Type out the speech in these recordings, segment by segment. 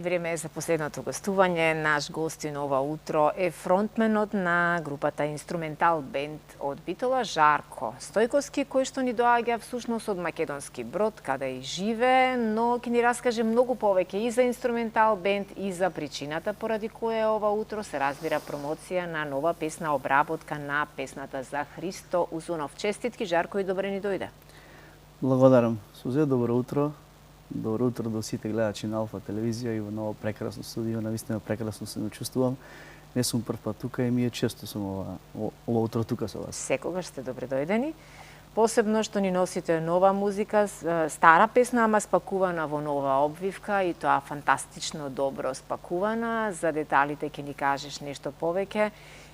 Време е за последното гостување. Наш гостин ова утро е фронтменот на групата инструментал бенд од Битола, Жарко Стојковски, кој што ни доаѓа всушност од Македонски Брод, каде и живее, но ќе ни раскаже многу повеќе и за инструментал бенд и за причината поради која ова утро се разбира промоција на нова песна, обработка на песната за Христо Узунов. Честитки, Жарко, и добре ни дојде. Благодарам. Сузе, добро утро. Добро утро до сите гледачи на Алфа телевизија и во ново прекрасно студио. Навистина прекрасно се чувствувам. Не сум прв пат тука и ми е често сум ова утро тука со вас. Секогаш сте добре дојдени. Посебно што ни носите нова музика, стара песна, ама спакувана во нова обвивка и тоа фантастично добро спакувана. За деталите ќе ни кажеш нешто повеќе.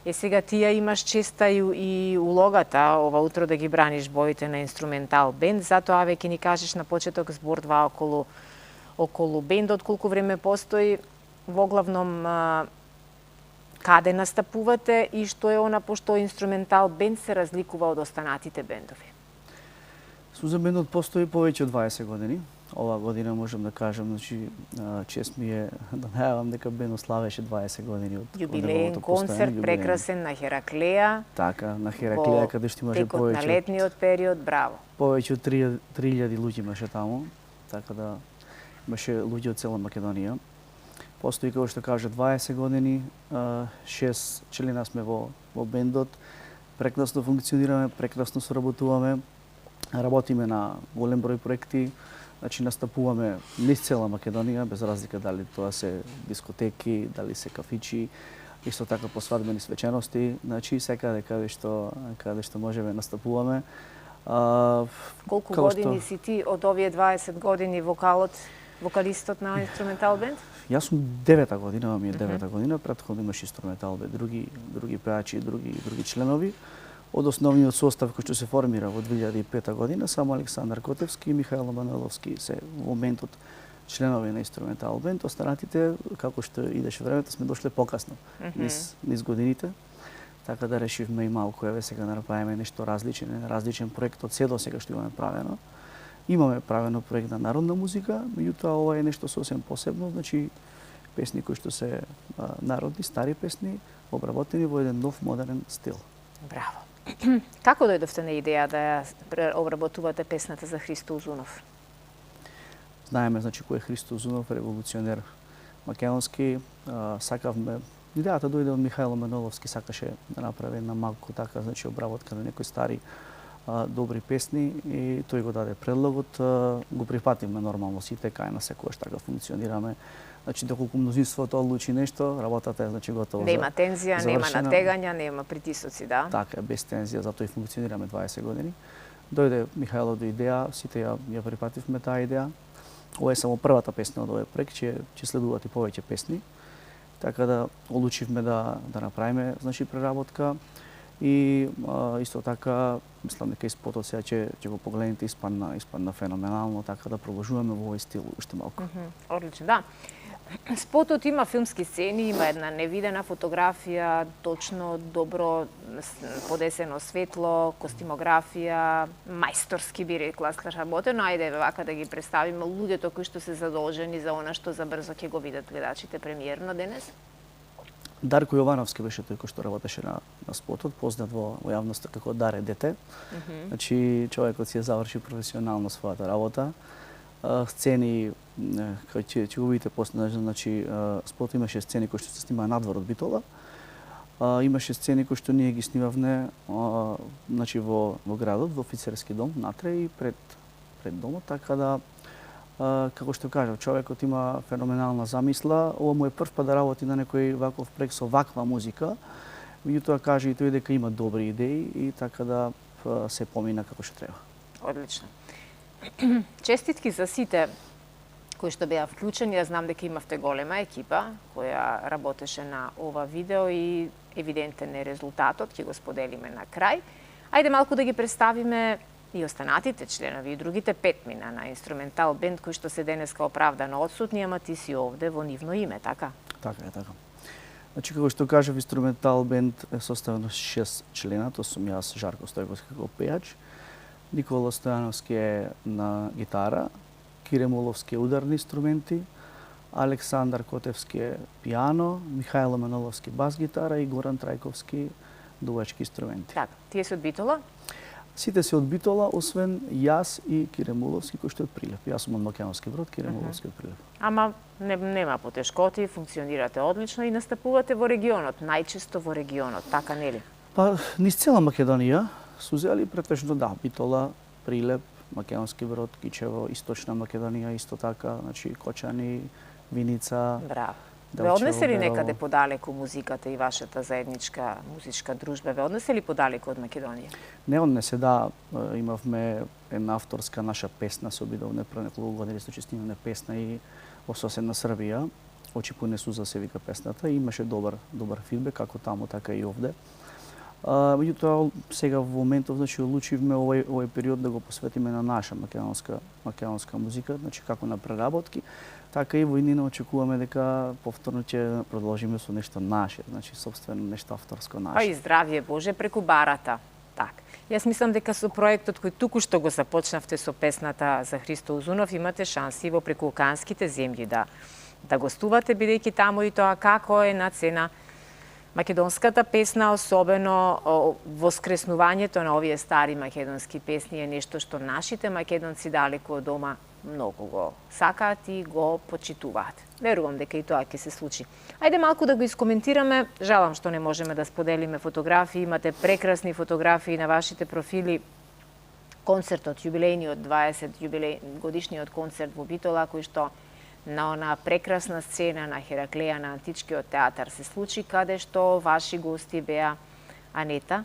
Сега ти ја имаш честа и улогата ова утро да ги браниш боите на инструментал бенд, затоа ќе ни кажеш на почеток збор два околу бендот, колку време постои, воглавном каде настапувате и што е она пошто инструментал бенд се разликува од останатите бендови. Суза бендот постои повеќе од 20 години. Ова година можам да кажам, значи чест ми е да најавам дека бендот славеше 20 години од јубилеен концерт прекрасен на Хераклеја. Така, на Хераклеја каде што имаше повеќе на летниот период, браво. Повеќе од 3000 луѓе имаше таму, така да имаше луѓе од цела Македонија. Постои, како што кажа, 20 години, 6 члена сме во бендот. Прекрасно функционираме, прекрасно соработуваме, работиме на голем број проекти. Значи, настапуваме низ цела Македонија, без разлика дали тоа се дискотеки, дали се кафичи, исто така по свадбени свечености, значи секаде каде што можеме настапуваме. Колку години си ти од овие 20 години вокалистот на инструментал бенд? Јас сум 9-та година, ми е 9-та година, претходно имаш инструментал бенд, други пеачи, други членови. Од основниот состав кој што се формира во 2005 година, само Александар Котевски и Михајло Мануеловски се во моментот членови на инструментал бенд. Останатите, како што идеше времето, сме дошле покасно низ годините. Така да решивме и малку сега да направиме нешто различен проект од се до сега што имаме правено. Имаме правено проект на народна музика, меѓутоа ова е нешто сосем посебно, значи песни кои што се народни, стари песни, обработени во еден нов модерен стил. Браво. Како дојдовте на идеја да ја обработувате песната за Христо Узунов? Знаеме, значи, кој е Христо Узунов, револуционер македонски. Сакавме, идејата дојде од Михајло Мануеловски, сакаше да направи на малку така, значи, обработка на некои стари добри песни и тој го даде предлогот. Го прифативме нормално сите, кај на секојаш така функционираме. Значи, доколку мнозинството одлучи нешто, работата е, значи, готова. Нема тензија, нема натегања, нема притисоци, да? Така, без тензија, затоа и функционираме 20 години. Дојде Михајло до идеја, сите ја прифативме таа идеја. Ова е само првата песна од овој проект, ќе следуваат и повеќе песни. Така да одлучивме да направиме, значи, преработка. И исто така, мислам дека и спотот сега ќе го погледнете, испадна феноменално, така да продолжуваме во овој стил уште малку. Одлично, да. Спотот има филмски сцени, има една невидена фотографија, точно добро подесено светло, костимографија, мајсторски би рекла сработено. Ајде вака да ги представиме луѓето кои што се задолжени за она што забрзо ќе го видат гледачите премиерно денес. Дарко Јовановски беше тој кој што работеше на спотот, познат во јавноста како Даре дете. Значи, човекот си ја заврши професионално својата работа. Сцени кои ќе го видите после, значи спотот имаше сцени кои што се снимаа надвор од Битола. Имаше сцени кои што ние ги снимавме значи во градот, во офицерски дом, натре и пред домот, така да како што кажав, човекот има феноменална замисла. Ова му е прв пат да работи на некој ваков проект со ваква музика. Меѓутоа каже и тој дека има добри идеи и така да се помина како што треба. Одлично. Честитки за сите кои што беа вклучени. Јас знам дека имавте голема екипа која работеше на ова видео и евидентен е резултатот, ќе го споделиме на крај. Ајде малку да ги представиме и останатите членови и другите петмина на инструментал бенд кои што се денеска оправдано одсутни, ама ти си овде во нивно име, така? Така е, така. Значи, како што кажав, инструментал бенд е составен од 6 члена, тоа сум јас, Жарко Стојковски како пејач, Никола Стојановски е на гитара, Кире Моловски е ударни инструменти, Александар Котевски е пијано, Михајло Маноловски бас гитара и Горан Трајковски дувачки инструменти. Така, тие се од Битола? Сите се од Битола, освен јас и Кире Муловски кој што е од Прилеп. Јас сум од Македонски Брод, Кире Муловски од Прилеп. Ама нема потешкоти, функционирате одлично и настапувате во регионот, најчесто во регионот, така нели? Па низ цела Македонија су зели претежно Битола, Прилеп, Македонски Брод, Кичево, Источна Македонија исто така, значи Кочани, Виница. Браво. Ве Делчево, однесе ли Берово. некаде подалеку музиката и вашата заедничка музичка дружба? Ве однесе ли подалеку од Македонија? Не однесе, да, имавме една авторска наша песна, се обидовме пред неколку години, значи снимаме песна и во соседна Србија. Очи пуне суза се вика песната и имаше добар фидбек како таму така и овде. Меѓутоа сега во моментов значи одлучивме овој период да го посветиме на наша македонска музика, значи како на преработки, така и во иднина очекуваме дека повторно ќе продолжиме со нешто наше, значи сопствено нешто авторско наше. Па и здравје Боже преку барата. Так. Јас мислам дека со проектот кој туку што го започнавте со песната за Христо Узунов имате шанси во прекулканските земји да гостувате, бидејќи таму и тоа како е на цена македонската песна, особено воскреснувањето на овие стари македонски песни е нешто што нашите македонци далеку од дома многу го сакаат и го почитуваат. Верувам дека и тоа ќе се случи. Ајде малку да го искоментираме. Жалам што не можеме да споделиме фотографии. Имате прекрасни фотографии на вашите профили. Концертот, јубилејниот 20 годишниот концерт во Битола, кој што на она прекрасна сцена на Хераклеја на Античкиот театар се случи, каде што ваши гости беа Анета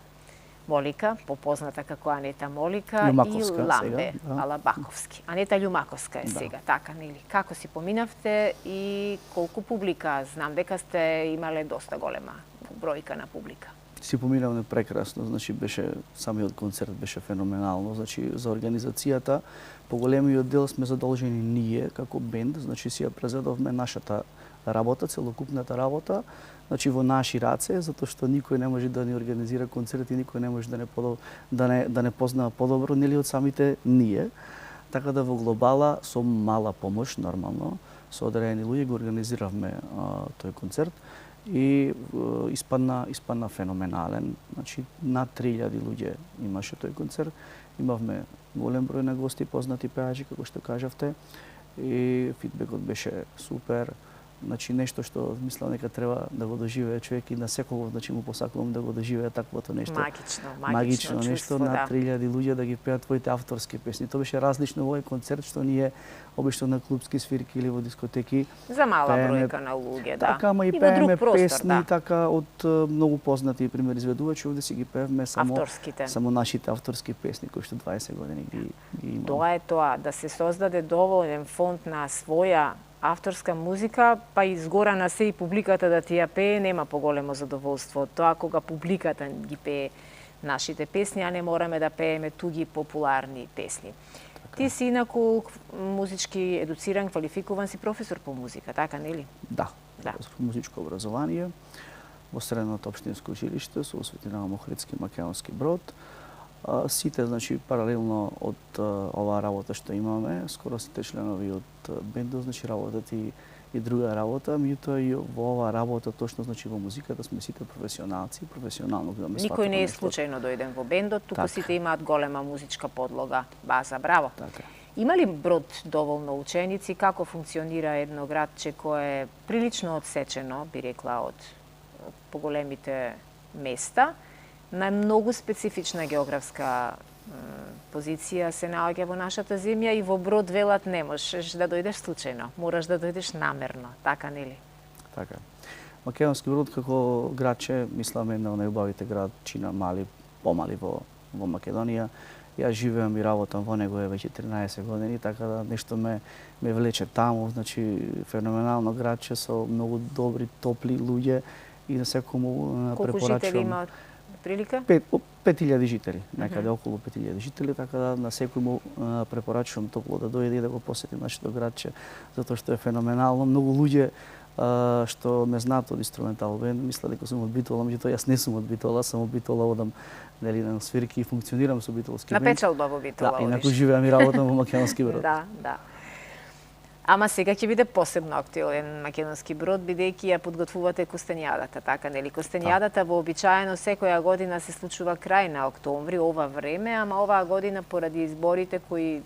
Молика, попозната како Анета Молика, Љумаковска, и Ламбе сега, да. Алабаковски. Анета Љумаковска е сега, така нели? Како си поминавте и колку публика? Знам дека сте имале доста голема бројка на публика. Си поминавме прекрасно, значи беше самиот концерт беше феноменално, значи за организацијата поголемиот дел сме задолжени ние како бенд, значи си ја презедовме нашата работа, целокупната работа, значи во наши раце, затоа што никој не може да ни организира концерт и никој не може да не познава подобро нели од самите ние. Така да во глобала со мала помош нормално со одредени луѓе го организиравме тој концерт и испадна феноменален. Значи над 3000 луѓе имаше тој концерт. Имавме голем број на гости, познати пеачи како што кажавте и фидбекот беше супер. Значи нешто што мислам дека треба да го доживее човек и на секогаш значи му посакувам да го доживее таквото нешто. Магично нешто чувство, на 3000 луѓе да ги пеат твоите авторски песни. Тоа беше различно во овој концерт што ние обично на клубски свирки или во дискотеки за мала пееме, бројка на луѓе, да. Така, ама и пееме песни така од многу познати пример изведувачи, овде си ги пеевме само нашите авторски песни кои што 20 години ги имаме. Тоа е тоа, да се создаде доволен фонд на своја авторска музика, па и згора на се и публиката да ти ја пее, нема поголемо задоволство од тоа кога публиката ги пее нашите песни, а не мораме да пееме туги популарни песни. Така. Ти си инаку музички едуциран, квалификуван си професор по музика, така нели? Да. Професор по музичко образование во Средното општинско училиште со осветина на Охридски Македонски Брод. Сите, значи, паралелно од оваа работа што имаме, скоро сите членови од бендот, значи, работат и друга работа, меѓутоа и во оваа работа, точно, значи, во музиката сме сите професионалци, професионално гледаме сватото нешто. Никој не е нешто. случајно дојден во бендот, туку така. Сите имаат голема музичка подлога, база, браво. Така. Има ли Брод доволно ученици? Како функционира едно градче кое е прилично одсечено, би рекла, од поголемите места? На многу специфична географска позиција се наоѓа во нашата земја и во Брод велат не можеш да дојдеш случајно, мораш да дојдеш намерно, така нели? Така. Македонски Брод како градче, мислам, една од најубавите градчина помали во Македонија. Јас живеам и работам во него веќе 14 години, така да нешто ме влече таму, значи феноменално градче со многу добри, топли луѓе и на секому препорачувам. Колку жители има прилика? 5000 жители, некаде околу 5000 жители, така да на секој му препорачувам топло да дојде и да го посети нашето градче, затоа што е феноменално. Многу луѓе што ме знаат од инструментал бенд, мислат дека сум од Битола, меѓутоа јас не сум од Битола, сум од Битола, одам нели на свирки и функционирам со битолски бенд. На печалба во Битола. Да, инаку живеам и работам во Македонски Брод. Да, да. Ама сега ќе биде посебно актуелен македонски брод, бидејќи ја подготвувате Костењадата, така нели? Костењадата вообичаено секоја година се случува крај на октомври, ова време, ама оваа година поради изборите кои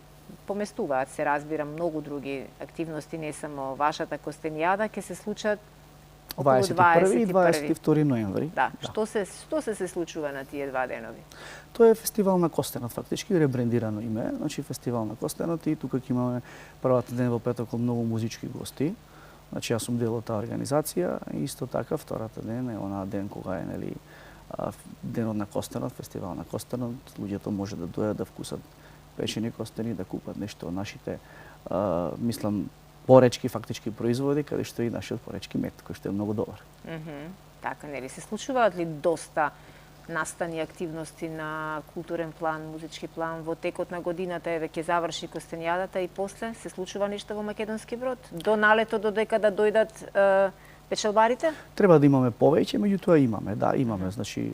поместуваат, се разбира, многу други активности, не само вашата Костењада, ќе се случат околу 21 и 22 ноември. Да. Што се случува на тие два денови? Тоа е фестивал на Костенот, фактички ребрендирано име, значи фестивал на Костенот, и тука ќе имаме првата ден во петокол многу музички гости. Значи јас сум дел од таа организација, и исто така втората ден е онаа ден кога е нели денот на Костенот, фестивал на Костенот, луѓето може да дојдат да вкусат печени костени, да купат нешто од нашите мислам поречки фактички производи, каде што и нашиот поречки мед, кој што е многу добар. Така нели се случуваат ли доста настани активности на културен план, музички план во текот на годината? Еве ќе заврши Костењадата и после се случува нешто во Македонски брод? До налето, додека да дојдат печалбарите? Треба да имаме повеќе, меѓутоа имаме, да, имаме, значи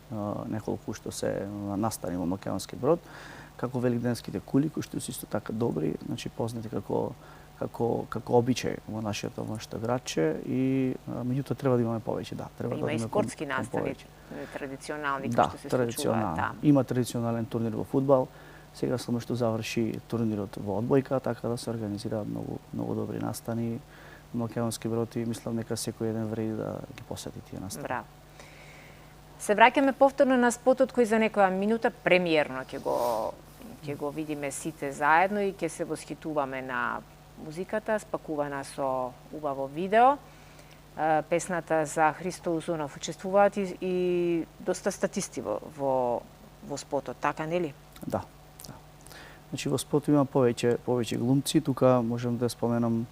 неколку што се настани во Македонски брод, како великденските кули, кои што се исто така добри, значи познати како обичај во нашето градче, и меѓутоа треба да имаме повеќе, да, треба има да и спортски настани традиционални кои што се случуваат таму. Има традиционален турнир во фудбал. Сега само што заврши турнирот во одбојка, така да се организираат многу добри настани во Македонски брод, и мислам дека секој еден вреди да ги посети тие настани. Браво. Се враќаме повторно на спотот кој за некоја минута премиерно ќе го видиме сите заедно и ќе се восхитуваме на музиката, спакувана со убаво видео. Песната за Христо Узунов учествуваат и доста статисти во спотот, така нели? Да. Значи во спотот има повеќе глумци, тука можам да споменам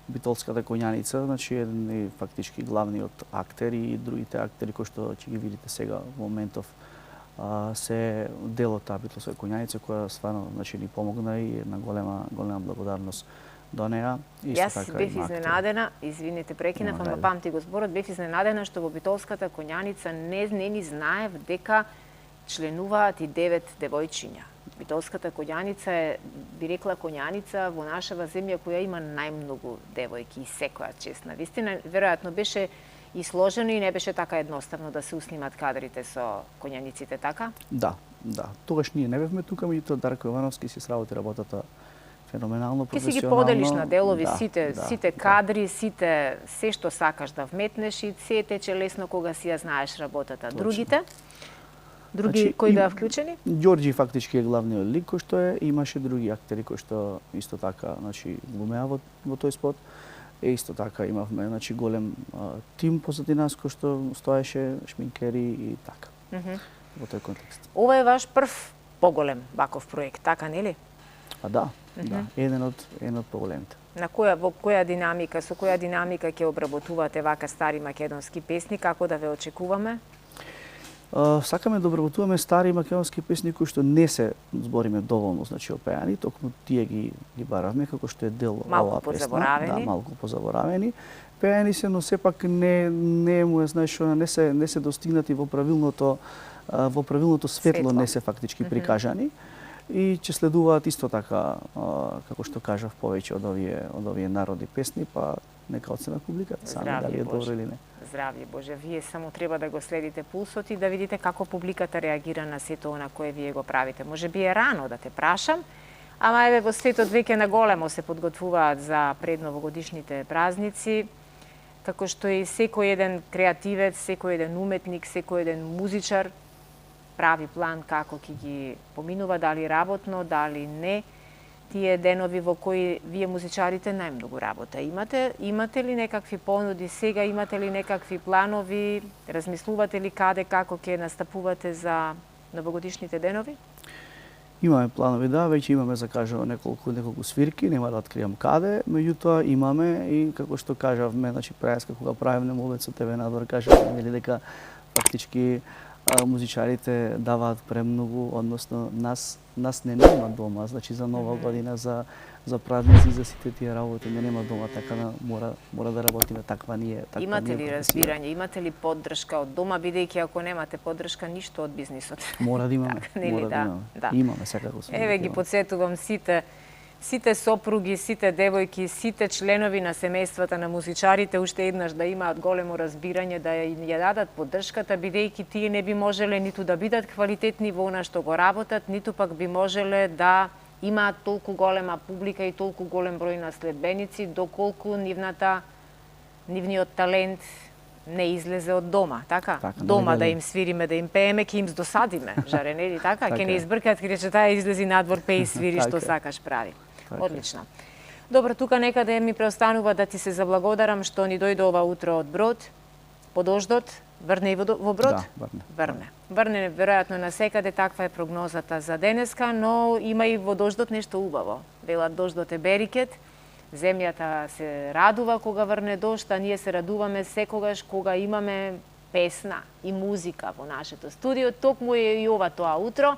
Битолската коњаница, значи еден и фактички главниот актер, и другите актери кои што ќе ги видите сега во моментов се дел од таа Битолска коњаница, која стварно значи ни помогна, и една голема благодарност до неа. Јас бев изненадена, извините прекинав, ама памти го зборот, бев изненадена што во Битолската коњаница не ни знаев дека членуваат и 9 девојчиња. Битолската коњаница е, би рекла, коњаница во нашава земја која има најмногу девојки, и секоја честна. Вистина, веројатно беше и сложено и не беше така едноставно да се уснимат кадрите со коњаниците, така? Да. Тогаш ние не бевме тука, меѓутоа Дарко Јовановски си сработи работата феноменално, професионално. Ти си ги поделиш на делови сите кадри, се што сакаш да вметнеш, и се тече лесно кога си ја знаеш работата. Другите? Други кои беа вклучени? Ѓорѓи фактички е главниот лик кој што е, имаше други актери кои што исто така, значи глумеа во тој спот. Исто така имавме, значи голем тим позади нас кој што стоеше, шминкери и така. Во тој контекст. Ова е ваш прв поголем ваков проект, така нели? Да. Еден од поголемите. Во која динамика, со која динамика ќе обработувате вака стари македонски песни, како да ве очекуваме? Сакаме да обработуваме стари македонски песни кои што не се збориме доволно, значи опеани, токму тие ги баравме како што е дел оваа песна. Да, малку позаборавени. Пеани се, но сепак не му е, знаеш, не се достигнати во правилното светло, не се фактички прикажани. И ќе следуваат исто така, како што кажав, повеќе од овие народни песни, па нека оцена публиката сами дали е добро или не. Здравје Боже, вие само треба да го следите пулсот и да видите како публиката реагира на сето она кое вие го правите. Може би е рано да те прашам, ама еве во светот веќе на големо се подготвуваат за предновогодишните празници, како што и секој еден креативец, секој еден уметник, секој еден музичар прави план како ќе ги поминува, дали работно, дали не, тие денови во кои вие музичарите најмногу работа имате. Имате ли некакви понуди сега, имате ли некакви планови, размислувате ли каде, како ќе настапувате за новогодишните денови? Имаме планови, да, веќе имаме закажано неколку свирки, нема да откриам каде, меѓутоа имаме и како што кажавме, значи преска кога правиме молец од ТВ надвор, кажавме дека фактички музичарите даваат премногу, односно нас не нема дома, значи за нова година, за празници, за сите тие работи не нема дома, така да мора да работиме таква ние. Имате ли разбирање, имате ли поддршка од дома, бидејќи ако немате поддршка ништо од бизнисот? Мора да имаме. Така, нели, да. Имаме секако. Еве ги потсетувам сите сите сопруги, сите девојки, сите членови на семејствата на музичарите уште еднаш да имаат големо разбирање, да ја дадат поддршката, бидејќи тие не би можеле ниту да бидат квалитетни во она што го работат, ниту пак би можеле да имаат толку голема публика и толку голем број на следбеници, доколку нивниот талент не излезе од дома, така? Дома да им свириме, да им пееме, ќе им досадиме, жаре, нели така? Ќе не избркат, ќе рече таа излези надвор, пеј и свири што сакаш прави. Одлично. Добро, тука некаде ми преостанува да ти се заблагодарам што ни дојде ова утро од Брод, по дождот, врне и во Брод? Да, врне. Врне веројатно на секаде, таква е прогнозата за денеска, но има и во дождот нешто убаво. Велат дождот е берикет, земјата се радува кога врне дожд, а ние се радуваме секогаш кога имаме песна и музика во нашето студио. Токму е и ова тоа утро.